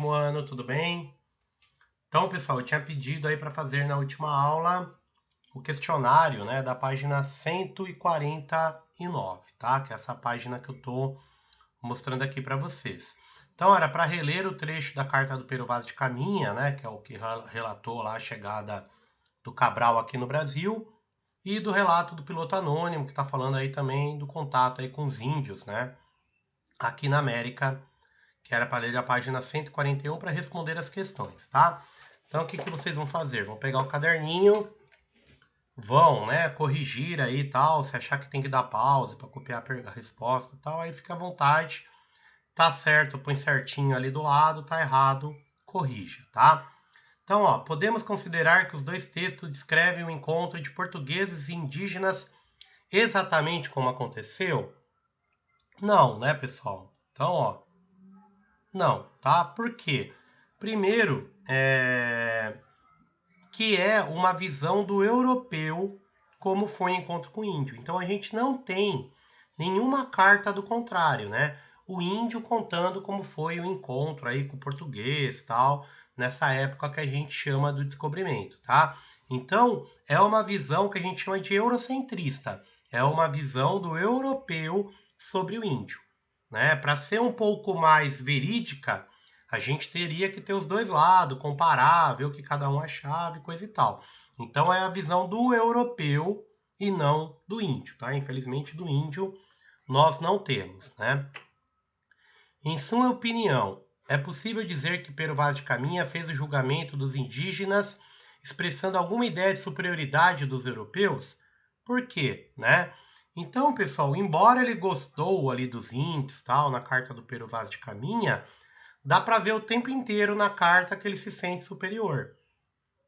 último ano, tudo bem? Então, pessoal, eu tinha pedido aí para fazer na última aula o questionário, né, da página 149, tá? Que é essa página que eu estou mostrando aqui para vocês. Então, era para reler o trecho da carta do Pero Vaz de Caminha, né, que é o que relatou lá a chegada do Cabral aqui no Brasil, e do relato do piloto anônimo, que está falando aí também do contato aí com os índios, né, aqui na América, que era para ler a página 141 para responder as questões, tá? Então, o que vocês vão fazer? Vão pegar o caderninho, vão, né, corrigir aí e tal, se achar que tem que dar pause para copiar a resposta e tal, aí fica à vontade. Tá certo, põe certinho ali do lado, tá errado, corrija, tá? Então, ó, podemos considerar que os dois textos descrevem o encontro de portugueses e indígenas exatamente como aconteceu? Não, né, pessoal? Então, ó, não, tá? Por quê? Primeiro, que é uma visão do europeu como foi o encontro com o índio. Então, a gente não tem nenhuma carta do contrário, né? O índio contando como foi o encontro aí com o português, tal, nessa época que a gente chama do descobrimento, tá? Então, é uma visão que a gente chama de eurocentrista. É uma visão do europeu sobre o índio, né? Para ser um pouco mais verídica, a gente teria que ter os dois lados, comparar, ver o que cada um achava e coisa e tal. Então é a visão do europeu e não do índio, tá? Infelizmente do índio nós não temos, né? Em sua opinião, é possível dizer que Pero Vaz de Caminha fez o julgamento dos indígenas expressando alguma ideia de superioridade dos europeus? Por quê, né? Então, pessoal, embora ele gostou ali dos índios, tal, na carta do Pero Vaz de Caminha, dá para ver o tempo inteiro na carta que ele se sente superior.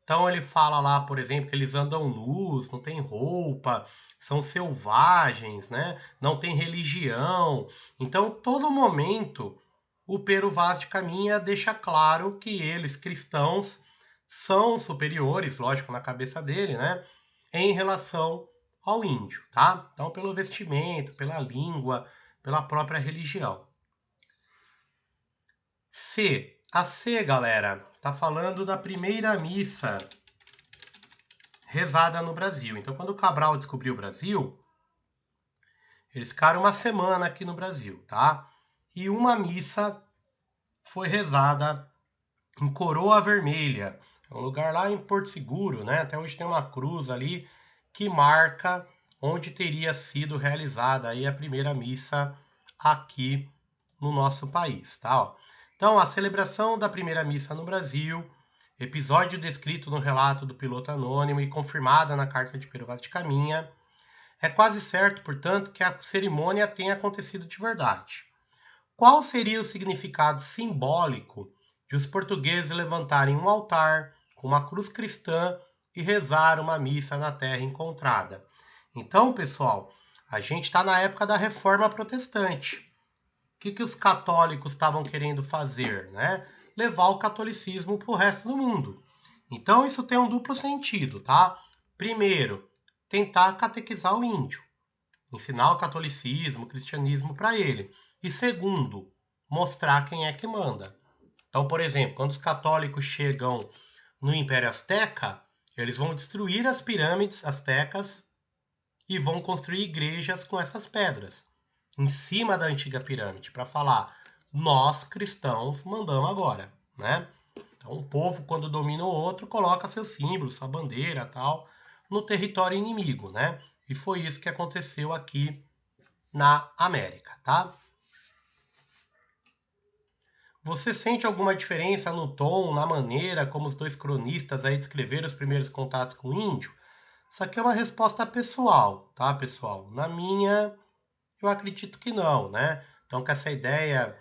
Então ele fala lá, por exemplo, que eles andam nus, não tem roupa, são selvagens, né? Não tem religião. Então, todo momento, o Pero Vaz de Caminha deixa claro que eles, cristãos, são superiores, lógico, na cabeça dele, né? Em relação ao índio, tá? Então, pelo vestimento, pela língua, pela própria religião. C. A C, galera, tá falando da primeira missa rezada no Brasil. Então, quando o Cabral descobriu o Brasil, eles ficaram uma semana aqui no Brasil, tá? E uma missa foi rezada em Coroa Vermelha, um lugar lá em Porto Seguro, né? Até hoje tem uma cruz ali que marca onde teria sido realizada aí a primeira missa aqui no nosso país, tá? Ó. Então, a celebração da primeira missa no Brasil, episódio descrito no relato do piloto anônimo e confirmada na carta de Pero Vaz de Caminha, é quase certo, portanto, que a cerimônia tenha acontecido de verdade. Qual seria o significado simbólico de os portugueses levantarem um altar com uma cruz cristã e rezar uma missa na terra encontrada? Então, pessoal, a gente está na época da Reforma Protestante. O que os católicos estavam querendo fazer, né? Levar o catolicismo para o resto do mundo. Então isso tem um duplo sentido, tá? Primeiro, tentar catequizar o índio, ensinar o catolicismo, o cristianismo para ele. E segundo, mostrar quem é que manda. Então, por exemplo, quando os católicos chegam no Império Azteca, eles vão destruir as pirâmides aztecas e vão construir igrejas com essas pedras em cima da antiga pirâmide, para falar, nós cristãos mandamos agora, né? Então, o povo, quando domina o outro, coloca seus símbolos, sua bandeira, tal, no território inimigo, né? E foi isso que aconteceu aqui na América, tá? Você sente alguma diferença no tom, na maneira como os dois cronistas aí descreveram os primeiros contatos com o índio? Isso aqui é uma resposta pessoal, tá, pessoal? Na minha, eu acredito que não, né? Então, com essa ideia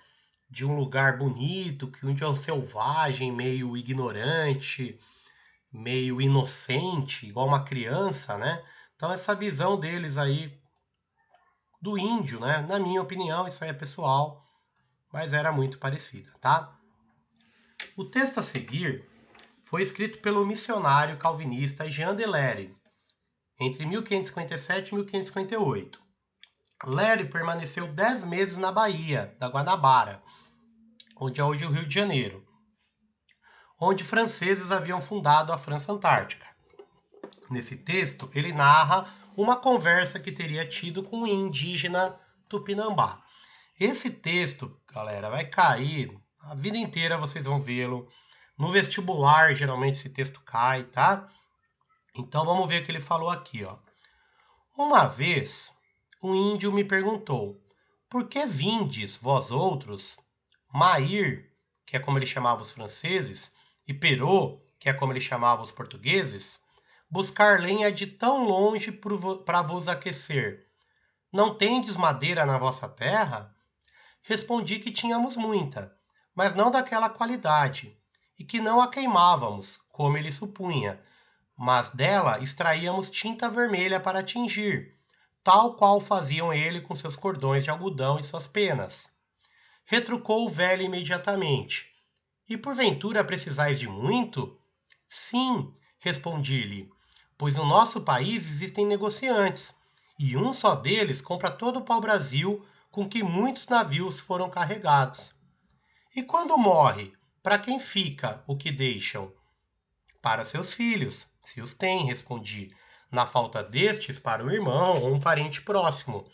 de um lugar bonito, que o índio é um selvagem, meio ignorante, meio inocente, igual uma criança, né? Então, essa visão deles aí do índio, né? Na minha opinião, isso aí é pessoal, mas era muito parecida, tá? O texto a seguir foi escrito pelo missionário calvinista Jean de Lery, entre 1557 e 1558. Lery permaneceu 10 meses na Baía da Guanabara, onde é hoje o Rio de Janeiro. onde franceses haviam fundado a França Antártica. Nesse texto, ele narra uma conversa que teria tido com um indígena tupinambá. Esse texto, galera, vai cair a vida inteira, vocês vão vê-lo. No vestibular, geralmente esse texto cai, tá? Então vamos ver o que ele falou aqui, ó. Uma vez, um índio me perguntou: por que vindes, vós outros, Mair, que é como ele chamava os franceses, e Perot, que é como ele chamava os portugueses, buscar lenha de tão longe para vos aquecer? Não tendes madeira na vossa terra? Respondi que tínhamos muita, mas não daquela qualidade, e que não a queimávamos, como ele supunha, mas dela extraíamos tinta vermelha para tingir, tal qual faziam ele com seus cordões de algodão e suas penas. Retrucou o velho imediatamente: e porventura precisais de muito? Sim, respondi-lhe, pois no nosso país existem negociantes, e um só deles compra todo o pau-brasil com que muitos navios foram carregados. E quando morre, para quem fica o que deixam? Para seus filhos, se os têm, respondi. Na falta destes, para o irmão ou um parente próximo.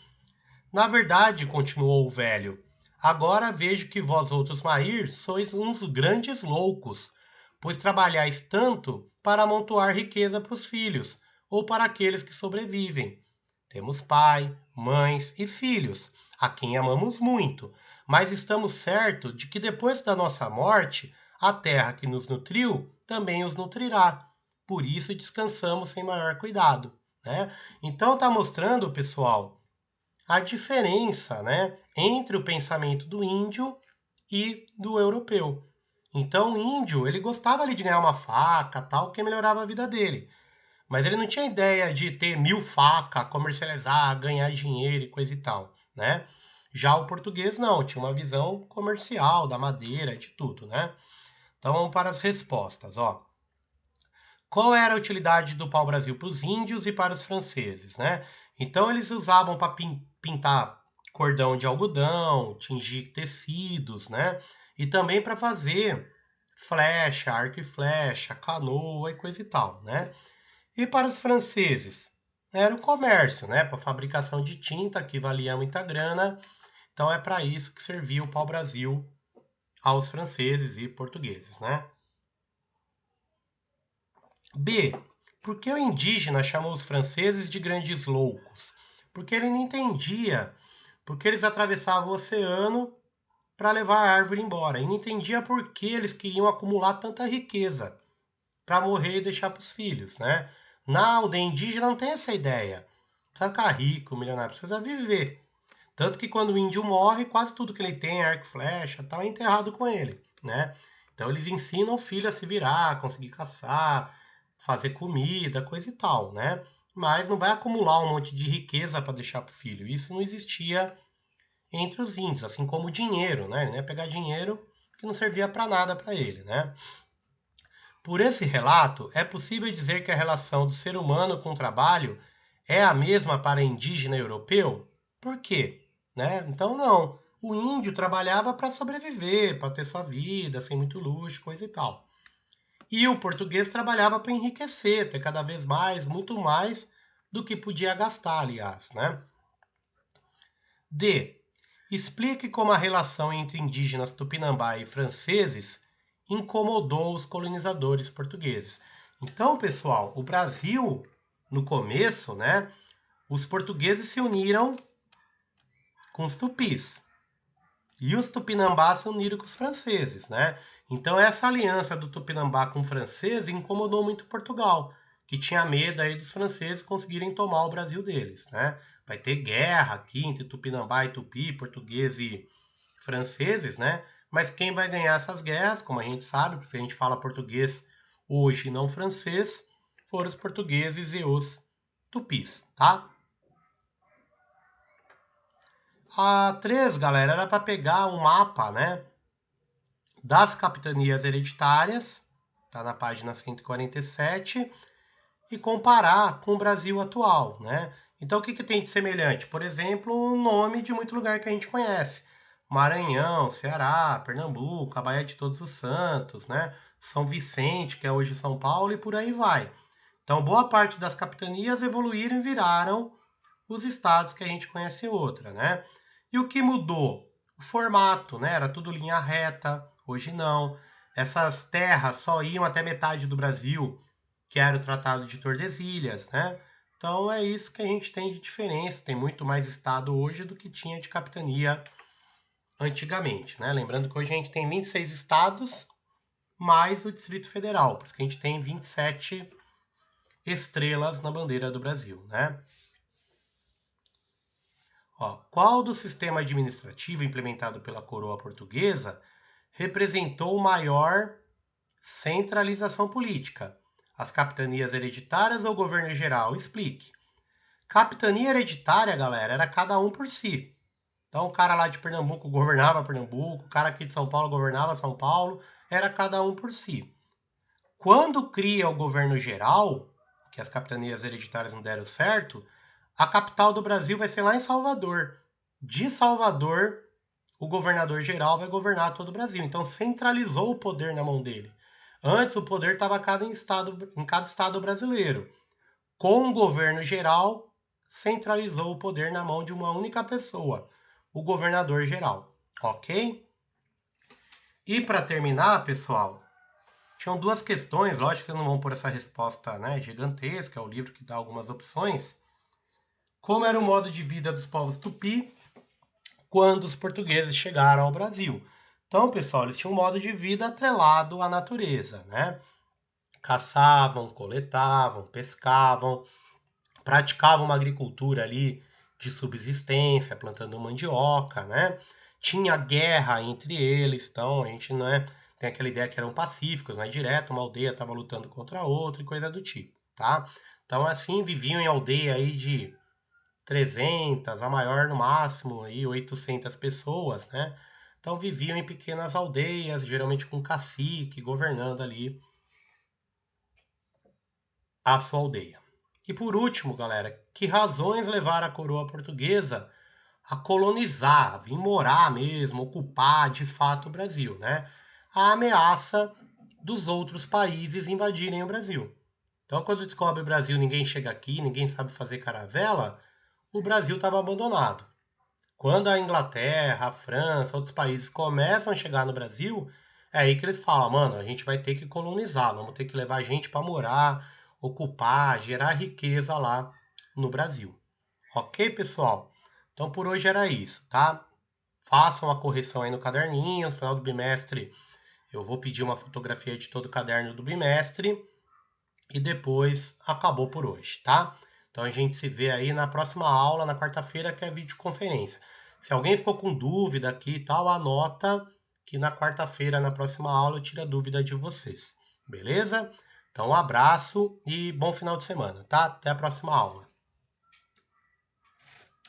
Na verdade, continuou o velho, agora vejo que vós outros Mair sois uns grandes loucos, pois trabalhais tanto para amontoar riqueza para os filhos, ou para aqueles que sobrevivem. Temos pai, mães e filhos, a quem amamos muito, mas estamos certos de que depois da nossa morte, a terra que nos nutriu também os nutrirá. Por isso descansamos sem maior cuidado, né? Então está mostrando, pessoal, a diferença, né, entre o pensamento do índio e do europeu. Então, o índio, ele gostava ali de ganhar uma faca, tal, que melhorava a vida dele. Mas ele não tinha ideia de ter 1000 facas, comercializar, ganhar dinheiro e coisa e tal, né? Já o português não, tinha uma visão comercial da madeira, de tudo, né? Então, vamos para as respostas, ó. Qual era a utilidade do pau-brasil para os índios e para os franceses, né? Então, eles usavam para pintar cordão de algodão, tingir tecidos, né? E também para fazer flecha, arco e flecha, canoa e coisa e tal, né? E para os franceses? Era o comércio, né? Para fabricação de tinta, que valia muita grana. Então, é para isso que servia o pau-brasil aos franceses e portugueses, né? B. Por que o indígena chamou os franceses de grandes loucos? Porque ele não entendia, porque eles atravessavam o oceano para levar a árvore embora. E não entendia por que eles queriam acumular tanta riqueza para morrer e deixar para os filhos, né? Na aldeia indígena não tem essa ideia. Precisa ficar rico, milionário, precisa viver. Tanto que quando o índio morre, quase tudo que ele tem, arco e flecha, tal, é enterrado com ele, né? Então eles ensinam o filho a se virar, conseguir caçar, fazer comida, coisa e tal, né? Mas não vai acumular um monte de riqueza para deixar para o filho. Isso não existia entre os índios, assim como o dinheiro, né? Ele não ia pegar dinheiro que não servia para nada para ele, né? Por esse relato, é possível dizer que a relação do ser humano com o trabalho é a mesma para indígena e europeu? Por quê? Né? Então, não. O índio trabalhava para sobreviver, para ter sua vida, sem muito luxo, coisa e tal. E o português trabalhava para enriquecer, ter cada vez mais, muito mais do que podia gastar, aliás, né? D. Explique como a relação entre indígenas tupinambá e franceses incomodou os colonizadores portugueses. Então, pessoal, o Brasil, no começo, né, os portugueses se uniram com os tupis. E os tupinambás se uniram com os franceses, né? Então essa aliança do tupinambá com o francês incomodou muito Portugal, que tinha medo aí dos franceses conseguirem tomar o Brasil deles, né? Vai ter guerra aqui entre tupinambá e tupi, português e franceses, né? Mas quem vai ganhar essas guerras, como a gente sabe, porque a gente fala português hoje e não francês, foram os portugueses e os tupis, tá? A 3, galera, era para pegar um mapa, né, das capitanias hereditárias, tá na página 147, e comparar com o Brasil atual, né? Então, o que tem de semelhante? Por exemplo, o nome de muito lugar que a gente conhece. Maranhão, Ceará, Pernambuco, a Baía de Todos os Santos, né? São Vicente, que é hoje São Paulo, e por aí vai. Então, boa parte das capitanias evoluíram e viraram os estados que a gente conhece outra, né? E o que mudou? O formato, né? Era tudo linha reta, hoje não. Essas terras só iam até metade do Brasil, que era o Tratado de Tordesilhas, né? Então é isso que a gente tem de diferença. Tem muito mais estado hoje do que tinha de capitania antigamente, né? Lembrando que hoje a gente tem 26 estados mais o Distrito Federal, por isso que a gente tem 27 estrelas na bandeira do Brasil, né? Ó, qual do sistema administrativo implementado pela coroa portuguesa representou maior centralização política? As capitanias hereditárias ou o governo geral? Explique. Capitania hereditária, galera, era cada um por si. Então, o cara lá de Pernambuco governava Pernambuco, o cara aqui de São Paulo governava São Paulo, era cada um por si. Quando cria o governo geral, que as capitanias hereditárias não deram certo, a capital do Brasil vai ser lá em Salvador. De Salvador, o governador geral vai governar todo o Brasil. Então, centralizou o poder na mão dele. Antes, o poder estava em cada estado brasileiro. Com o governo geral, centralizou o poder na mão de uma única pessoa, o governador geral. Ok? E para terminar, pessoal, tinham duas questões. Lógico que vocês não vão pôr essa resposta, né, gigantesca, é o livro que dá algumas opções. Como era o modo de vida dos povos tupi quando os portugueses chegaram ao Brasil? Então, pessoal, eles tinham um modo de vida atrelado à natureza, né? Caçavam, coletavam, pescavam, praticavam uma agricultura ali de subsistência, plantando mandioca, né? Tinha guerra entre eles, então a gente não é, tem aquela ideia que eram pacíficos, não é direto, uma aldeia estava lutando contra a outra e coisa do tipo, tá? Então assim, viviam em aldeia aí de 300, a maior no máximo aí 800 pessoas, né? Então viviam em pequenas aldeias, geralmente com cacique governando ali a sua aldeia. E por último, galera, que razões levaram a coroa portuguesa a colonizar, a vir morar mesmo, ocupar de fato o Brasil, né? A ameaça dos outros países invadirem o Brasil. Então, quando descobre o Brasil, ninguém chega aqui, ninguém sabe fazer caravela, o Brasil estava abandonado. Quando a Inglaterra, a França, outros países começam a chegar no Brasil, é aí que eles falam, mano, a gente vai ter que colonizar, vamos ter que levar gente para morar, ocupar, gerar riqueza lá no Brasil. Ok, pessoal? Então por hoje era isso, tá? Façam a correção aí no caderninho, no final do bimestre eu vou pedir uma fotografia de todo o caderno do bimestre e depois acabou por hoje, tá? Então a gente se vê aí na próxima aula, na quarta-feira, que é videoconferência. Se alguém ficou com dúvida aqui e tal, anota que na quarta-feira, na próxima aula, eu tiro a dúvida de vocês. Beleza? Então um abraço e bom final de semana, tá? Até a próxima aula.